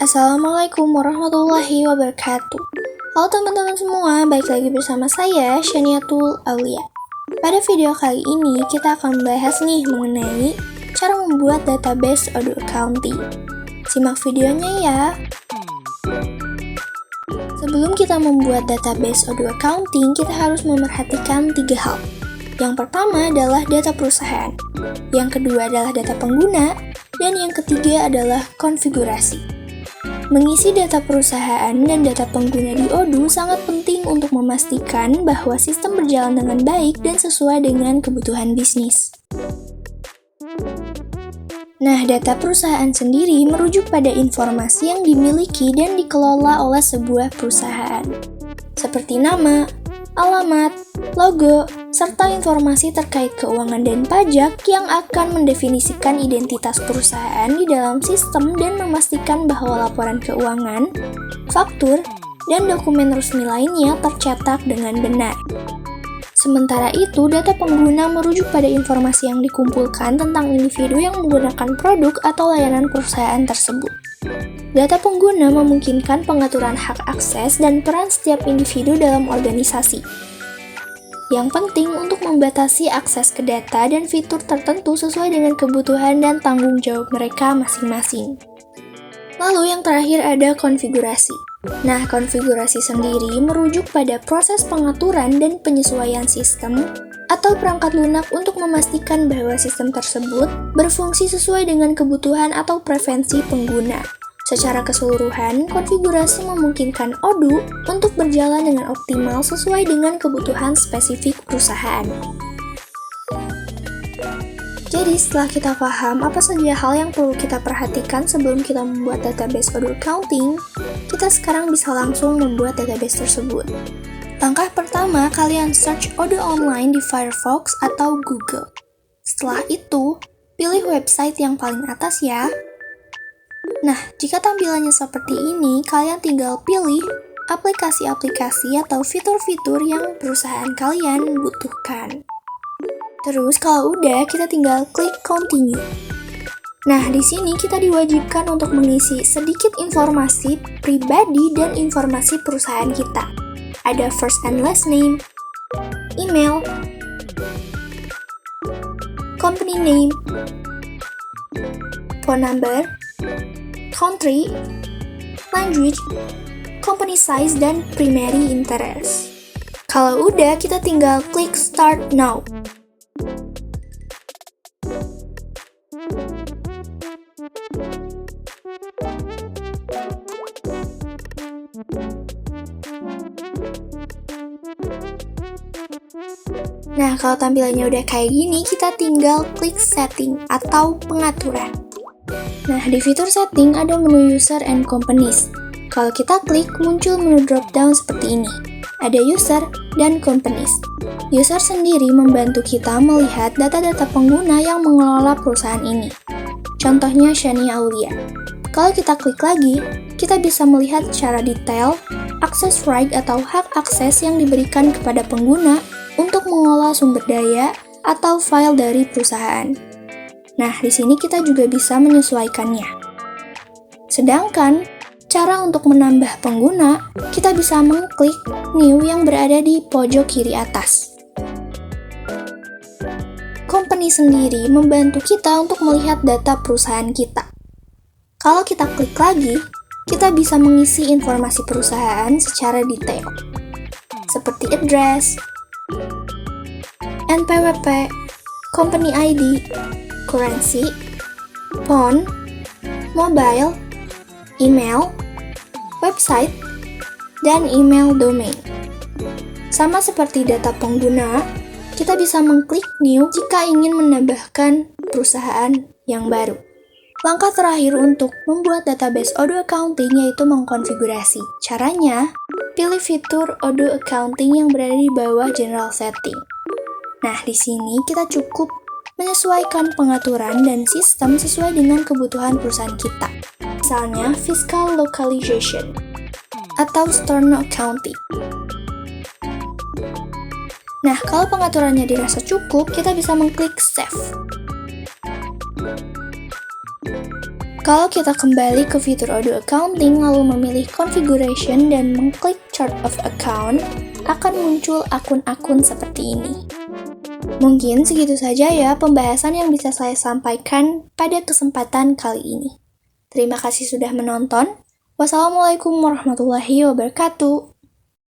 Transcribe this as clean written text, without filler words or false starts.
Assalamualaikum warahmatullahi wabarakatuh. Halo teman-teman semua, balik lagi bersama saya Syaniatul Aulia. Pada video kali ini kita akan membahas nih mengenai cara membuat database Odoo Accounting. Simak videonya ya. Sebelum kita membuat database Odoo Accounting, kita harus memerhatikan 3 hal. Yang pertama adalah data perusahaan, yang kedua adalah data pengguna, dan yang ketiga adalah konfigurasi. Mengisi data perusahaan dan data pengguna di Odoo sangat penting untuk memastikan bahwa sistem berjalan dengan baik dan sesuai dengan kebutuhan bisnis. Nah, data perusahaan sendiri merujuk pada informasi yang dimiliki dan dikelola oleh sebuah perusahaan, seperti nama, alamat, logo, serta informasi terkait keuangan dan pajak yang akan mendefinisikan identitas perusahaan di dalam sistem dan memastikan bahwa laporan keuangan, faktur, dan dokumen resmi lainnya tercetak dengan benar. Sementara itu, data pengguna merujuk pada informasi yang dikumpulkan tentang individu yang menggunakan produk atau layanan perusahaan tersebut. Data pengguna memungkinkan pengaturan hak akses dan peran setiap individu dalam organisasi. Yang penting untuk membatasi akses ke data dan fitur tertentu sesuai dengan kebutuhan dan tanggung jawab mereka masing-masing. Lalu yang terakhir ada konfigurasi. Nah, konfigurasi sendiri merujuk pada proses pengaturan dan penyesuaian sistem atau perangkat lunak untuk memastikan bahwa sistem tersebut berfungsi sesuai dengan kebutuhan atau preferensi pengguna. Secara keseluruhan, konfigurasi memungkinkan Odoo untuk berjalan dengan optimal sesuai dengan kebutuhan spesifik perusahaan. Jadi, setelah kita paham apa saja hal yang perlu kita perhatikan sebelum kita membuat database Odoo Accounting, kita sekarang bisa langsung membuat database tersebut. Langkah pertama, kalian search Odoo online di Firefox atau Google. Setelah itu, pilih website yang paling atas ya. Nah, jika tampilannya seperti ini, kalian tinggal pilih aplikasi-aplikasi atau fitur-fitur yang perusahaan kalian butuhkan. Terus kalau udah, kita tinggal klik continue. Nah, di sini kita diwajibkan untuk mengisi sedikit informasi pribadi dan informasi perusahaan kita. Ada first and last name, email, company name, phone number, country, language, company size, dan primary interest. Kalau udah, kita tinggal klik Start Now. Nah, kalau tampilannya udah kayak gini, kita tinggal klik Setting atau Pengaturan. Nah, di fitur setting ada menu user and companies. Kalau kita klik, muncul menu drop-down seperti ini. Ada user dan companies. User sendiri membantu kita melihat data-data pengguna yang mengelola perusahaan ini. Contohnya Syania Aulia. Kalau kita klik lagi, kita bisa melihat secara detail access right atau hak akses yang diberikan kepada pengguna untuk mengolah sumber daya atau file dari perusahaan. Nah, di sini kita juga bisa menyesuaikannya. Sedangkan, cara untuk menambah pengguna, kita bisa mengklik New yang berada di pojok kiri atas. Company sendiri membantu kita untuk melihat data perusahaan kita. Kalau kita klik lagi, kita bisa mengisi informasi perusahaan secara detail, seperti address, NPWP, company ID, currency, phone, mobile, email, website, dan email domain. Sama seperti data pengguna, kita bisa mengklik New jika ingin menambahkan perusahaan yang baru. Langkah terakhir untuk membuat database Odoo Accounting yaitu mengkonfigurasi. Caranya, pilih fitur Odoo Accounting yang berada di bawah General Setting. Nah, di sini kita cukup menyesuaikan pengaturan dan sistem sesuai dengan kebutuhan perusahaan kita. Misalnya, Fiscal Localization atau Storno Accounting. Nah, kalau pengaturannya dirasa cukup, kita bisa mengklik Save. Kalau kita kembali ke fitur Odoo Accounting lalu memilih Configuration dan mengklik Chart of Account, akan muncul akun-akun seperti ini. Mungkin segitu saja ya pembahasan yang bisa saya sampaikan pada kesempatan kali ini. Terima kasih sudah menonton. Wassalamualaikum warahmatullahi wabarakatuh.